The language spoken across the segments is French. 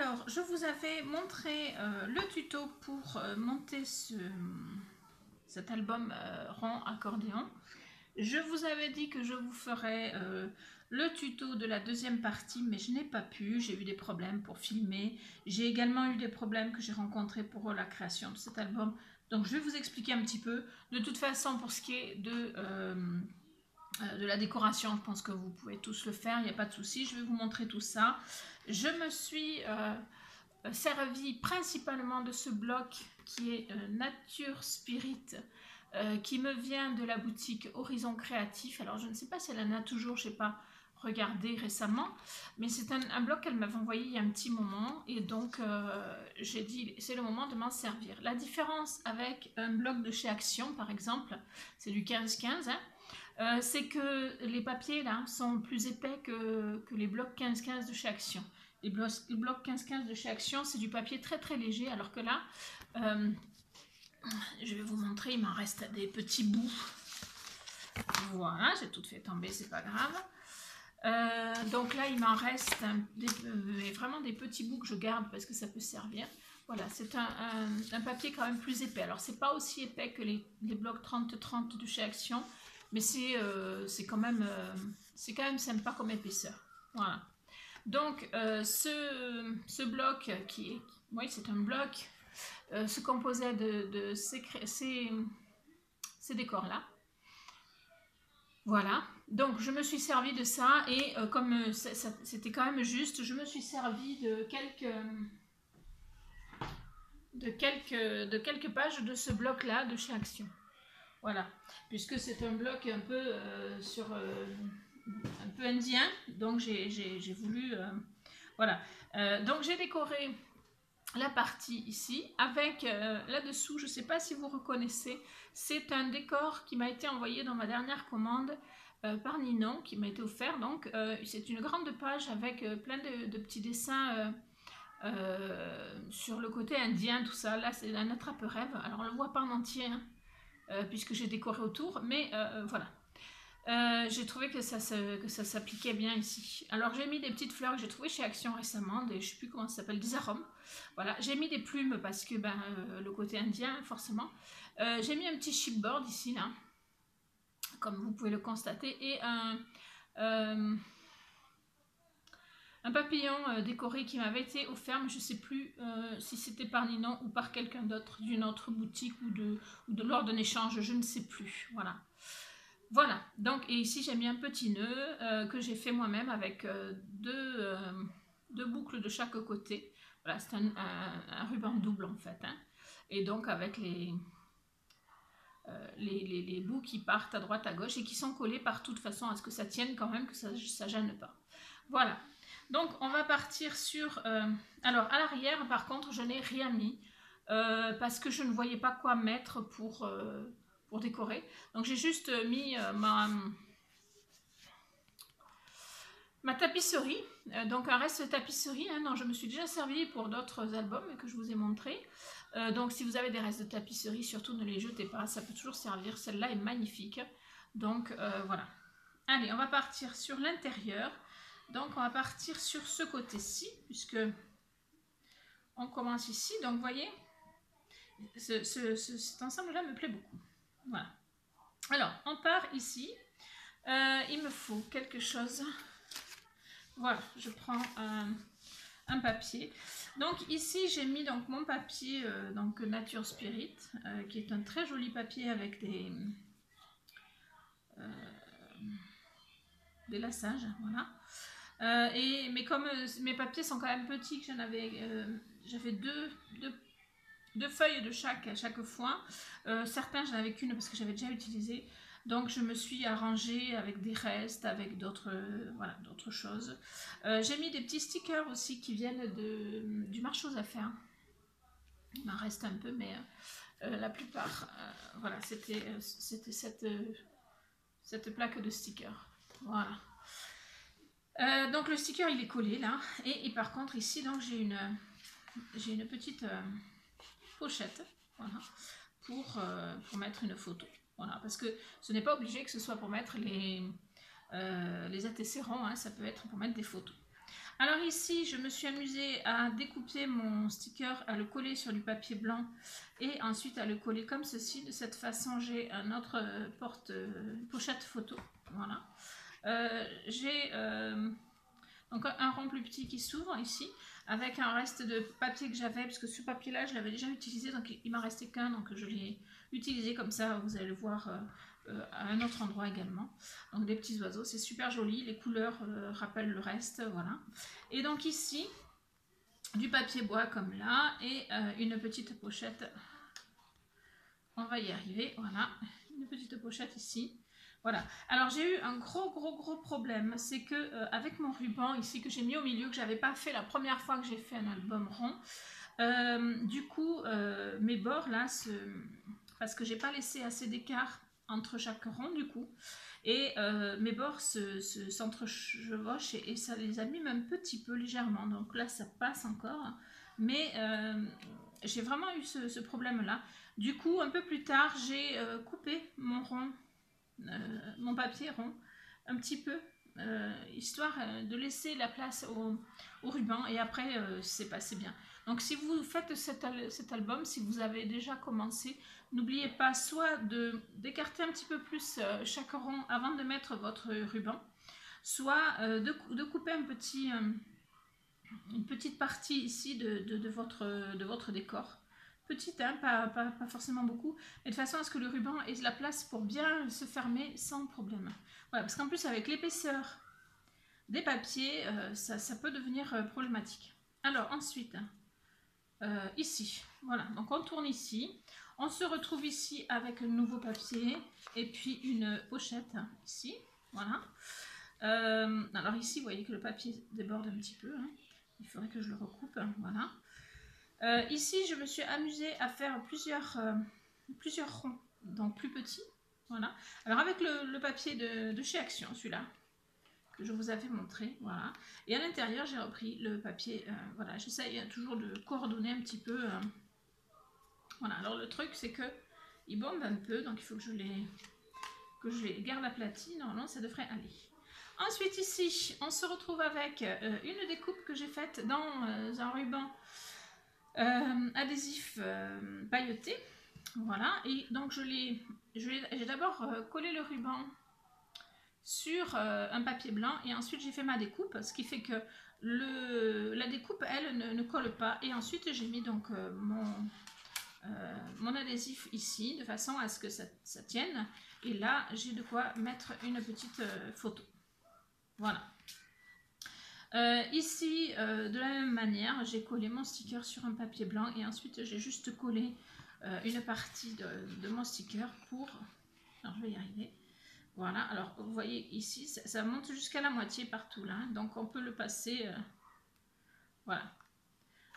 Alors, je vous avais montré le tuto pour monter cet album rond accordéon. Je vous avais dit que je vous ferais le tuto de la deuxième partie, mais je n'ai pas pu, j'ai eu des problèmes pour filmer. J'ai également eu des problèmes que j'ai rencontrés pour la création de cet album. Donc je vais vous expliquer un petit peu. De toute façon, pour ce qui est de la décoration, je pense que vous pouvez tous le faire, il n'y a pas de souci. Je vais vous montrer tout ça. Je me suis servi principalement de ce bloc qui est Nature Spirit, qui me vient de la boutique Horizon Créatif. Alors je ne sais pas si elle en a toujours, je n'ai pas regardé récemment, mais c'est un bloc qu'elle m'avait envoyé il y a un petit moment, et donc j'ai dit c'est le moment de m'en servir. La différence avec un bloc de chez Action par exemple, c'est du 15-15, hein, c'est que les papiers là sont plus épais que les blocs 15-15 de chez Action. Les blocs 15-15 de chez Action, c'est du papier très très léger, alors que là, je vais vous montrer, il m'en reste des petits bouts. Voilà, j'ai tout fait tomber, c'est pas grave. Donc là, il m'en reste vraiment des petits bouts que je garde parce que ça peut servir. Voilà, c'est un papier quand même plus épais. Alors, c'est pas aussi épais que les blocs 30-30 de chez Action, mais c'est quand même sympa comme épaisseur. Voilà. Donc, ce bloc oui, c'est un bloc, se composait de ces décors-là. Voilà, donc je me suis servi de ça, et comme c'était quand même juste, je me suis servi de quelques pages de ce bloc-là de chez Action. Voilà, puisque c'est un bloc un peu un peu indien, donc j'ai voulu voilà. Donc j'ai décoré la partie ici avec là-dessous, je ne sais pas si vous reconnaissez, c'est un décor qui m'a été envoyé dans ma dernière commande par Ninon, qui m'a été offert. Donc c'est une grande page avec plein de petits dessins sur le côté indien, tout ça. Là c'est un attrape-rêve, alors on ne le voit pas en entier, hein, puisque j'ai décoré autour, mais voilà. J'ai trouvé que ça s'appliquait bien ici. Alors j'ai mis des petites fleurs que j'ai trouvées chez Action récemment, je ne sais plus comment ça s'appelle, des arômes. Voilà, j'ai mis des plumes parce que le côté indien forcément. J'ai mis un petit chipboard ici là, comme vous pouvez le constater, et un papillon décoré qui m'avait été offert, mais je ne sais plus si c'était par Ninon ou par quelqu'un d'autre d'une autre boutique ou de lors d'un échange, je ne sais plus. Voilà. Voilà, donc, et ici j'ai mis un petit nœud que j'ai fait moi-même avec deux boucles de chaque côté. Voilà, c'est un ruban double en fait, hein. Et donc avec les bouts qui partent à droite à gauche et qui sont collés partout de façon à ce que ça tienne quand même, que ça ne gêne pas. Voilà, donc on va partir sur... alors à l'arrière par contre je n'ai rien mis parce que je ne voyais pas quoi mettre pour décorer. Donc j'ai juste mis ma tapisserie, donc un reste de tapisserie, hein, dont je me suis déjà servi pour d'autres albums que je vous ai montré. Donc si vous avez des restes de tapisserie, surtout ne les jetez pas, ça peut toujours servir. Celle-là est magnifique. Donc voilà. Allez, on va partir sur l'intérieur. Donc on va partir sur ce côté-ci, puisque on commence ici. Donc vous voyez, cet ensemble-là me plaît beaucoup. Voilà. Alors, on part ici. Il me faut quelque chose. Voilà, je prends un papier. Donc ici, j'ai mis donc mon papier donc Nature Spirit, qui est un très joli papier avec des lassages. Voilà. Mais comme mes papiers sont quand même petits, que j'avais deux feuilles de à chaque fois. Certains, j'en avais qu'une parce que j'avais déjà utilisé. Donc je me suis arrangée avec des restes, avec d'autres voilà, d'autres choses. J'ai mis des petits stickers aussi qui viennent du marché aux affaires. Il m'en reste un peu, mais la plupart, voilà, c'était cette plaque de stickers. Voilà. Donc le sticker il est collé là, et par contre ici donc j'ai une petite pochette, voilà, pour mettre une photo. Voilà, parce que ce n'est pas obligé que ce soit pour mettre les ATC ronds, hein, ça peut être pour mettre des photos. Alors ici, je me suis amusée à découper mon sticker, à le coller sur du papier blanc et ensuite à le coller comme ceci. De cette façon, j'ai un autre pochette photo. Voilà. J'ai donc un rond plus petit qui s'ouvre ici avec un reste de papier que j'avais, parce que ce papier-là, je l'avais déjà utilisé, donc il m'en restait qu'un, donc je l'ai utilisé comme ça, vous allez le voir à un autre endroit également. Donc des petits oiseaux, c'est super joli, les couleurs rappellent le reste, voilà. Et donc ici, du papier bois comme là, et une petite pochette, on va y arriver, voilà, une petite pochette ici. Voilà, alors j'ai eu un gros problème, c'est que avec mon ruban ici que j'ai mis au milieu, que j'avais pas fait la première fois que j'ai fait un album rond, du coup mes bords là, parce que j'ai pas laissé assez d'écart entre chaque rond du coup, et mes bords s'entrechevauchent et ça les abîme un petit peu légèrement, donc là ça passe encore, mais j'ai vraiment eu ce problème là. Du coup un peu plus tard j'ai coupé mon rond, mon papier rond un petit peu, histoire de laisser la place au ruban, et après c'est passé bien. Donc si vous faites cet album, si vous avez déjà commencé, n'oubliez pas soit d'écarter un petit peu plus chaque rond avant de mettre votre ruban, soit de couper une petite partie ici de votre décor. Petite, hein, pas forcément beaucoup, mais de façon à ce que le ruban ait la place pour bien se fermer sans problème. Voilà, parce qu'en plus avec l'épaisseur des papiers, ça peut devenir problématique. Alors ensuite, ici, voilà, donc on tourne ici, on se retrouve ici avec un nouveau papier et puis une pochette ici, voilà. Alors ici, vous voyez que le papier déborde un petit peu, hein. Il faudrait que je le recoupe, hein, voilà. Ici, je me suis amusée à faire plusieurs ronds, donc plus petits, voilà. Alors avec le papier de chez Action, celui-là, que je vous avais montré, voilà. Et à l'intérieur, j'ai repris le papier, voilà. J'essaye toujours de coordonner un petit peu, voilà. Alors le truc, c'est que il bombe un peu, donc il faut que je les garde aplatis. Normalement, ça devrait aller. Ensuite, ici, on se retrouve avec une découpe que j'ai faite dans un ruban adhésif pailleté. Voilà, et donc j'ai d'abord collé le ruban sur un papier blanc et ensuite j'ai fait ma découpe, ce qui fait que la découpe, elle, ne colle pas. Et ensuite, j'ai mis donc mon adhésif ici de façon à ce que ça tienne. Et là, j'ai de quoi mettre une petite photo. Voilà. Ici, de la même manière, j'ai collé mon sticker sur un papier blanc et ensuite j'ai juste collé une partie de mon sticker pour... Alors, je vais y arriver. Voilà, alors vous voyez ici, ça monte jusqu'à la moitié partout là, donc on peut le passer. Voilà.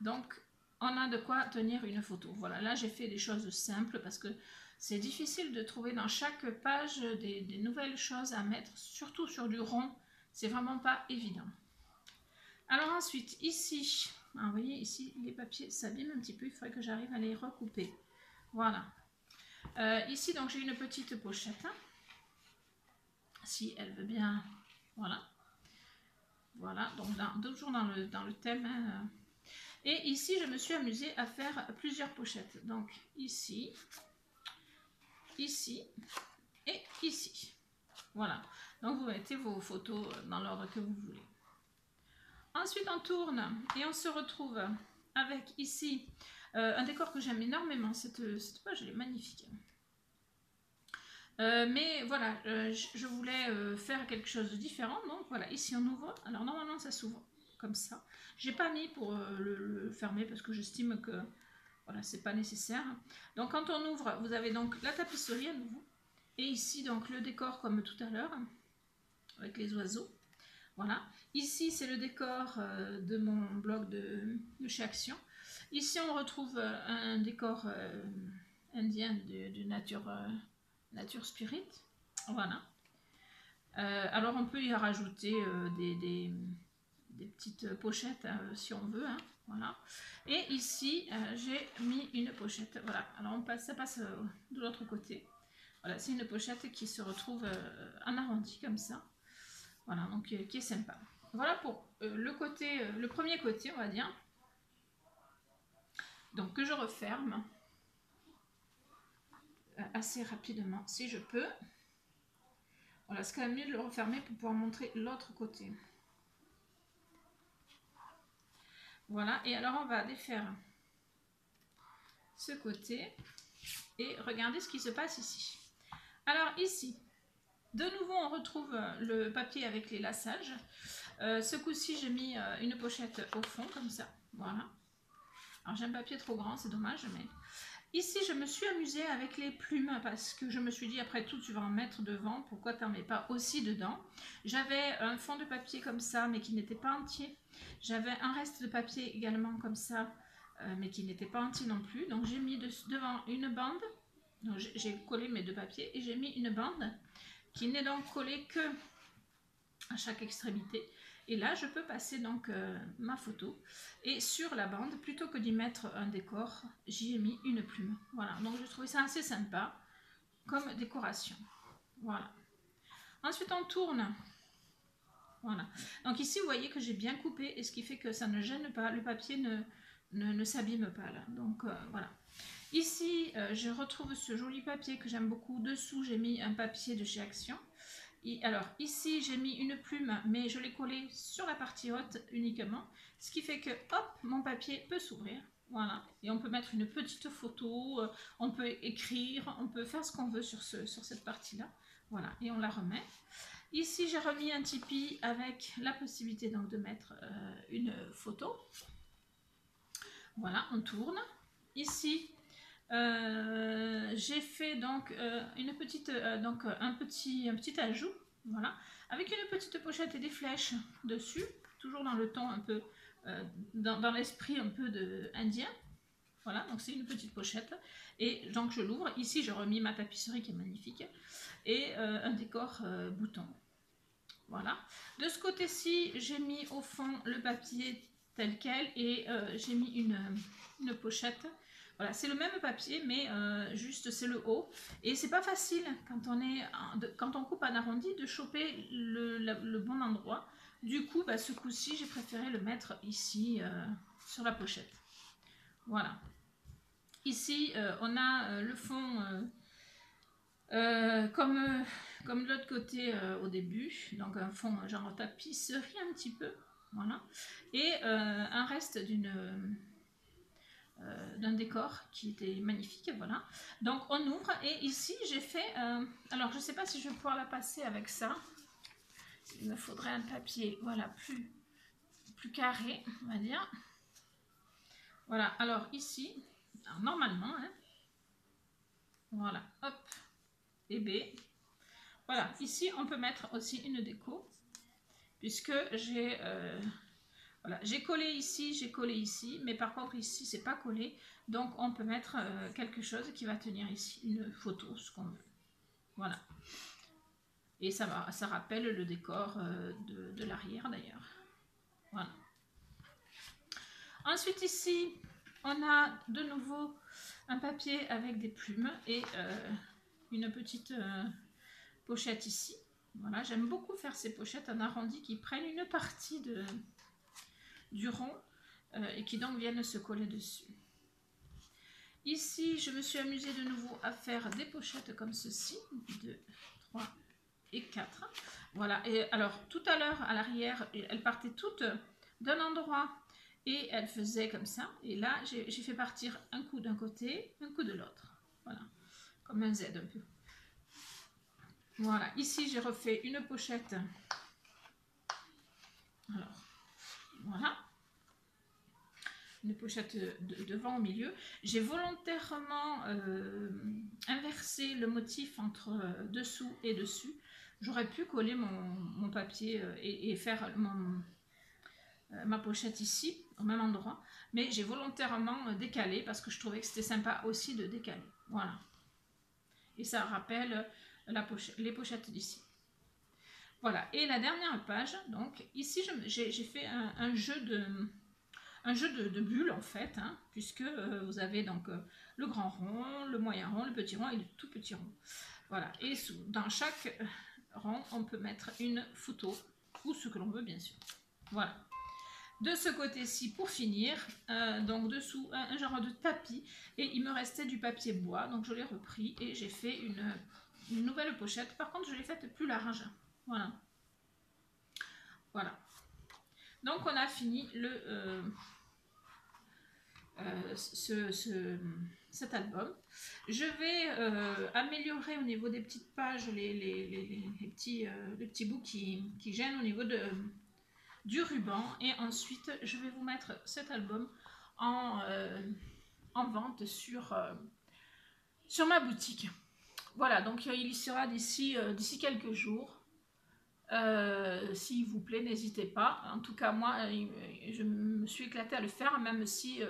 Donc, on a de quoi tenir une photo. Voilà, là j'ai fait des choses simples parce que c'est difficile de trouver dans chaque page des nouvelles choses à mettre, surtout sur du rond, c'est vraiment pas évident. Alors ensuite, ici, vous voyez ici, les papiers s'abîment un petit peu, il faudrait que j'arrive à les recouper. Voilà. Ici, donc j'ai une petite pochette, hein, si elle veut bien, voilà. Voilà, donc toujours dans le thème. Hein. Et ici, je me suis amusée à faire plusieurs pochettes. Donc ici, ici et ici. Voilà, donc vous mettez vos photos dans l'ordre que vous voulez. Ensuite, on tourne et on se retrouve avec ici un décor que j'aime énormément. Cette page, elle est magnifique. Mais voilà, je voulais faire quelque chose de différent. Donc voilà, ici on ouvre. Alors normalement, ça s'ouvre comme ça. J'ai pas mis pour le fermer parce que j'estime que voilà, c'est pas nécessaire. Donc quand on ouvre, vous avez donc la tapisserie à nouveau. Et ici, donc le décor comme tout à l'heure, avec les oiseaux. Voilà, ici c'est le décor de mon blog de chez Action. Ici on retrouve un décor indien de nature spirit. Voilà. Alors on peut y rajouter des petites pochettes si on veut. Hein. Voilà. Et ici j'ai mis une pochette. Voilà. Alors ça passe de l'autre côté. Voilà, c'est une pochette qui se retrouve en arrondi comme ça. Voilà, donc qui est sympa. Voilà pour le premier côté, on va dire. Donc que je referme assez rapidement si je peux. Voilà, c'est quand même mieux de le refermer pour pouvoir montrer l'autre côté. Voilà, et alors on va défaire ce côté et regardez ce qui se passe ici. Alors ici, de nouveau on retrouve le papier avec les lassages. Ce coup-ci j'ai mis une pochette au fond comme ça, voilà. Alors j'ai un papier trop grand, c'est dommage, mais ici je me suis amusée avec les plumes parce que je me suis dit après tout tu vas en mettre devant, pourquoi tu n'en mets pas aussi dedans. J'avais un fond de papier comme ça mais qui n'était pas entier. J'avais un reste de papier également comme ça mais qui n'était pas entier non plus. Donc j'ai mis devant une bande, j'ai collé mes deux papiers et j'ai mis une bande qui n'est donc collée que à chaque extrémité. Et là, je peux passer donc ma photo. Et sur la bande, plutôt que d'y mettre un décor, j'y ai mis une plume. Voilà, donc je trouvais ça assez sympa comme décoration. Voilà. Ensuite, on tourne. Voilà. Donc ici, vous voyez que j'ai bien coupé, et ce qui fait que ça ne gêne pas. Le papier ne s'abîme pas là. Donc voilà. Ici, je retrouve ce joli papier que j'aime beaucoup. Dessous, j'ai mis un papier de chez Action. Alors ici j'ai mis une plume mais je l'ai collée sur la partie haute uniquement, ce qui fait que hop, mon papier peut s'ouvrir, voilà, et on peut mettre une petite photo, on peut écrire, on peut faire ce qu'on veut sur cette partie là, voilà, et on la remet. Ici j'ai remis un Tipeee avec la possibilité donc de mettre une photo, voilà, on tourne. Ici j'ai fait donc une petite un petit ajout, voilà, avec une petite pochette et des flèches dessus, toujours dans le ton un peu dans l'esprit un peu indien. Voilà, donc c'est une petite pochette et donc je l'ouvre. Ici j'ai remis ma tapisserie qui est magnifique et un décor bouton. Voilà, de ce côté-ci j'ai mis au fond le papier tel quel et j'ai mis une pochette. Voilà, c'est le même papier, mais juste c'est le haut. Et c'est pas facile quand on coupe en arrondi de choper le bon endroit. Du coup, ce coup-ci, j'ai préféré le mettre ici sur la pochette. Voilà. Ici, on a le fond comme de l'autre côté au début. Donc un fond genre tapisserie un petit peu. Voilà. Et un reste d'un décor qui était magnifique, voilà. Donc on ouvre et ici j'ai fait alors je sais pas si je vais pouvoir la passer avec ça, il me faudrait un papier, voilà, plus carré, on va dire. Voilà, alors ici, alors, normalement, hein, voilà, hop, et B, voilà, ici on peut mettre aussi une déco, puisque j'ai voilà, j'ai collé ici, mais par contre ici c'est pas collé, donc on peut mettre quelque chose qui va tenir ici, une photo, ce qu'on veut. Voilà. Et ça rappelle le décor de l'arrière d'ailleurs. Voilà. Ensuite ici, on a de nouveau un papier avec des plumes et une petite pochette ici. Voilà, j'aime beaucoup faire ces pochettes en arrondi qui prennent une partie du rond et qui donc viennent se coller dessus. Ici, je me suis amusée de nouveau à faire des pochettes comme ceci, 2, 3 et 4. Voilà, et alors tout à l'heure à l'arrière, elles partaient toutes d'un endroit et elles faisaient comme ça. Et là, j'ai fait partir un coup d'un côté, un coup de l'autre. Voilà, comme un Z un peu. Voilà, ici j'ai refait une pochette. Alors, voilà. Une pochette devant au milieu. J'ai volontairement inversé le motif entre dessous et dessus. J'aurais pu coller mon papier et faire ma pochette ici, au même endroit. Mais j'ai volontairement décalé parce que je trouvais que c'était sympa aussi de décaler. Voilà. Et ça rappelle les pochettes d'ici. Voilà. Et la dernière page, donc ici j'ai fait un jeu de bulles en fait, hein, puisque vous avez donc le grand rond, le moyen rond, le petit rond et le tout petit rond. Voilà, et dans chaque rond, on peut mettre une photo, ou ce que l'on veut bien sûr. Voilà. De ce côté-ci, pour finir, donc dessous, un genre de tapis. Et il me restait du papier bois, donc je l'ai repris et j'ai fait une nouvelle pochette. Par contre, je l'ai faite plus large. Voilà. Voilà. Donc, on a fini cet album. Je vais améliorer au niveau des petites pages les petits bouts qui gênent au niveau du ruban, et ensuite je vais vous mettre cet album en vente sur ma boutique. Voilà, donc il y sera d'ici quelques jours. S'il vous plaît, n'hésitez pas. En tout cas, moi, je me suis éclatée à le faire, même si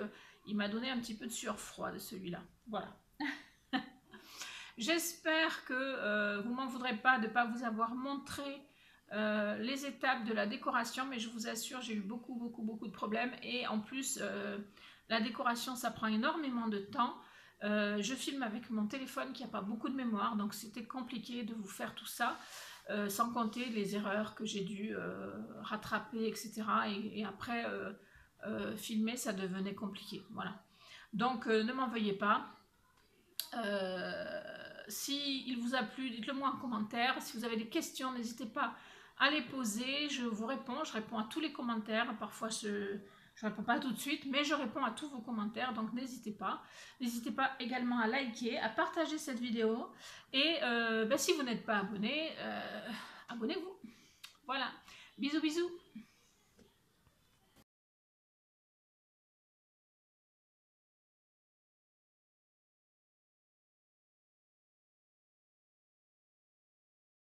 il m'a donné un petit peu de sueur froide, celui-là. Voilà. J'espère que vous m'en voudrez pas de ne pas vous avoir montré les étapes de la décoration, mais je vous assure, j'ai eu beaucoup de problèmes. Et en plus, la décoration, ça prend énormément de temps. Je filme avec mon téléphone qui n'a pas beaucoup de mémoire, donc c'était compliqué de vous faire tout ça. Sans compter les erreurs que j'ai dû rattraper, etc. Et après, filmer, ça devenait compliqué. Voilà. Donc, ne m'en veuillez pas. Si il vous a plu, dites-le moi en commentaire. Si vous avez des questions, n'hésitez pas à les poser. Je vous réponds. Je réponds à tous les commentaires. Parfois, je ne réponds pas tout de suite, mais je réponds à tous vos commentaires, donc n'hésitez pas. N'hésitez pas également à liker, à partager cette vidéo. Et si vous n'êtes pas abonné, abonnez-vous. Voilà. Bisous, bisous.